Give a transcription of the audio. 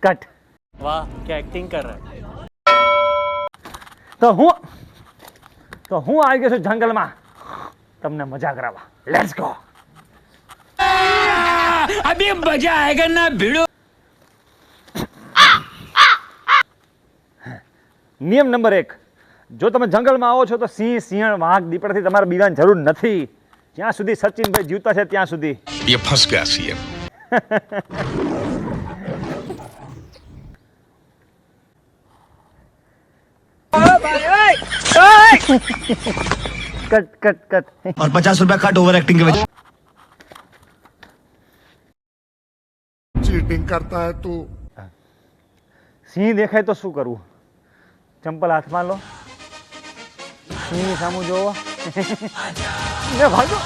Cut. वाह क्या acting कर रहा है। તો હું આવી ગયો છું જંગલમાં તમને મજા કરાવવા. Let's go. अभी मजा आएगा ना भिड़ो. નિયમ નંબર 1, જો તમે જંગલમાં આવો છો તો સિંહ, સિંહણ, વાઘ, દીપડાથી તમારે બીવાની જરૂર નથી. જ્યાં સુધી સચિનભાઈ જીવતા છે ત્યાં સુધી. ये फंस गया सीएम. Cut cut cut. और 50 रुपया कट ओवर एक्टिंग के वजह. चीटिंग करता है तू. સિંહ દેખાય તો શું કરવું? ચંપલ હાથમાં લો, સિંહની સામું જોવો ને ભાગો.